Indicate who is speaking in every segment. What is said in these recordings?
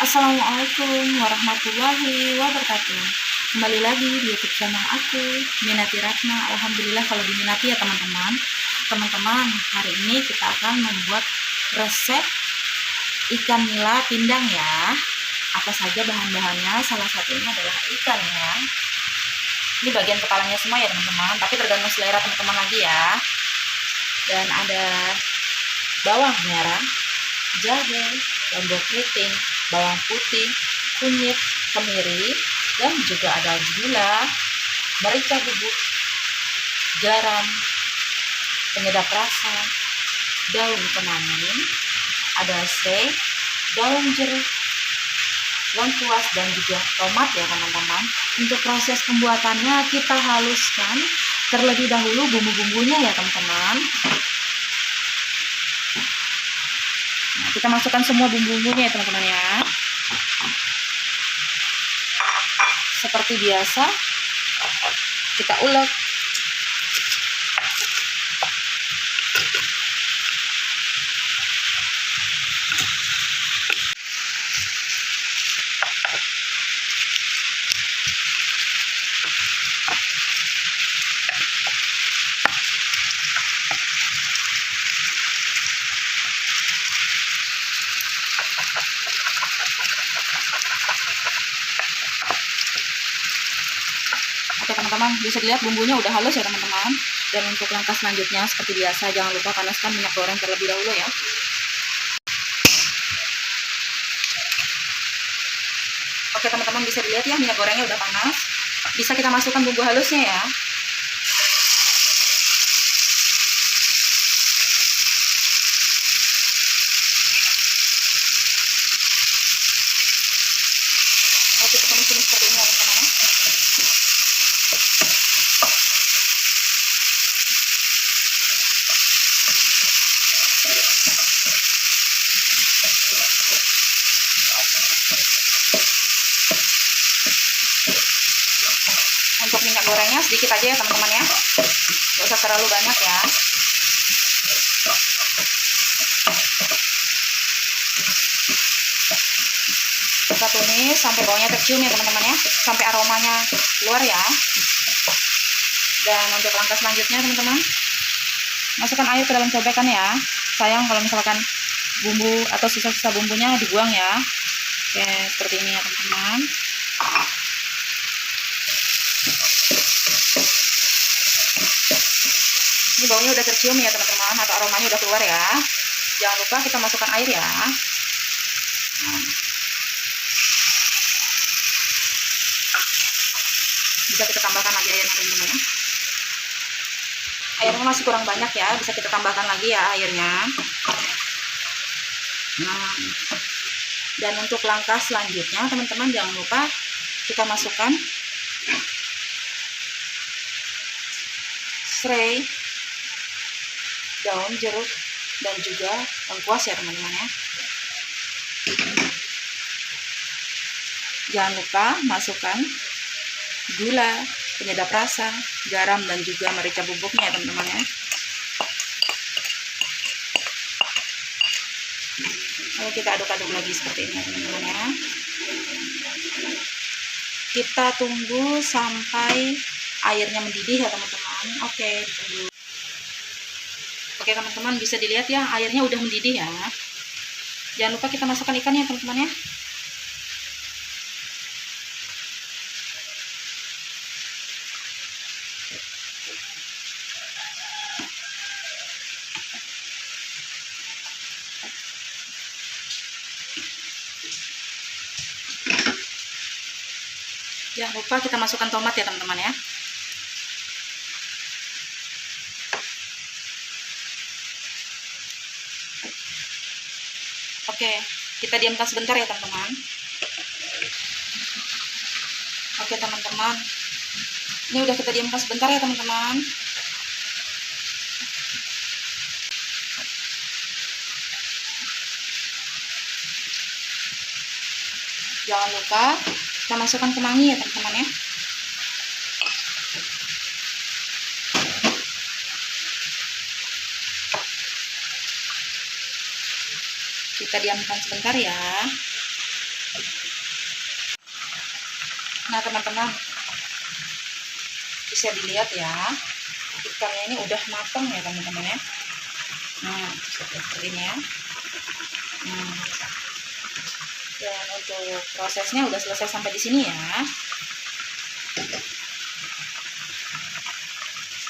Speaker 1: Assalamualaikum warahmatullahi wabarakatuh. Kembali lagi di YouTube channel aku, Minati Ratna. Alhamdulillah kalau diminati ya teman-teman. Teman-teman, hari ini kita akan membuat resep ikan nila pindang ya. Apa saja bahan-bahannya? Salah satunya adalah ikan ya. Ini bagian kepalanya semua ya teman-teman, tapi tergantung selera teman-teman lagi ya. Dan ada bawang merah, jahe, lombok keriting, bawang putih, kunyit, kemiri, dan juga ada gula, merica bubuk, garam, penyedap rasa, daun kemangi, ada serai, daun jeruk, lengkuas, dan juga tomat ya teman-teman. Untuk proses pembuatannya kita haluskan terlebih dahulu bumbu-bumbunya ya teman-teman. Nah, kita masukkan semua bumbu-bumbunya ya teman-teman ya. Seperti biasa kita ulek. Oke teman-teman, bisa dilihat bumbunya udah halus ya teman-teman. Dan untuk langkah selanjutnya seperti biasa, jangan lupa panaskan minyak goreng terlebih dahulu ya. Oke teman-teman, bisa dilihat ya minyak gorengnya udah panas. Bisa kita masukkan bumbu halusnya ya. Oke, kita tumis seperti ini ya teman-teman. Untuk minyak gorengnya sedikit aja ya teman-teman ya, gak usah terlalu banyak ya. Kita tumis sampai baunya tercium ya teman-teman ya, sampai aromanya keluar ya. Dan untuk langkah selanjutnya teman-teman, masukkan air ke dalam cobekan ya. Sayang kalau misalkan bumbu atau sisa-sisa bumbunya dibuang ya. Oke, seperti ini ya teman-teman. Ini baunya udah tercium ya teman-teman, atau aromanya udah keluar ya. Jangan lupa kita masukkan air ya. Bisa kita tambahkan lagi airnya teman-teman ya. Airnya masih kurang banyak ya, bisa kita tambahkan lagi ya airnya. Dan untuk langkah selanjutnya teman-teman, jangan lupa kita masukkan serai, daun jeruk, dan juga lengkuas ya teman-teman ya. Jangan lupa masukkan gula, penyedap rasa, garam, dan juga merica bubuknya ya teman-teman ya. Lalu kita aduk-aduk lagi seperti ini ya teman-teman ya. Kita tunggu sampai airnya mendidih ya teman-teman. Oke, ditunggu. Oke teman-teman, bisa dilihat ya airnya udah mendidih ya. Jangan lupa kita masukkan ikannya teman-teman ya. Jangan lupa kita masukkan tomat ya teman-teman ya. Oke, kita diamkan sebentar ya teman-teman. Oke teman-teman, ini udah kita diamkan sebentar ya teman-teman. Jangan lupa kita masukkan kemangi ya teman-teman ya. Kita diamkan sebentar ya. Nah teman-teman, bisa dilihat ya, ikannya ini udah matang ya teman-teman ya. Nah seperti ini ya. Dan untuk prosesnya udah selesai sampai di sini ya.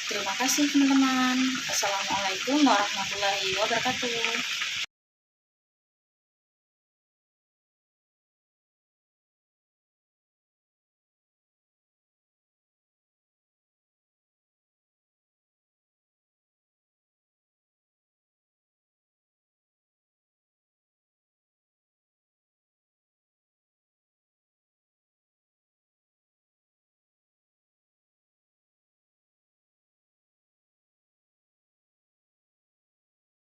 Speaker 1: Terima kasih teman-teman. Assalamualaikum warahmatullahi wabarakatuh.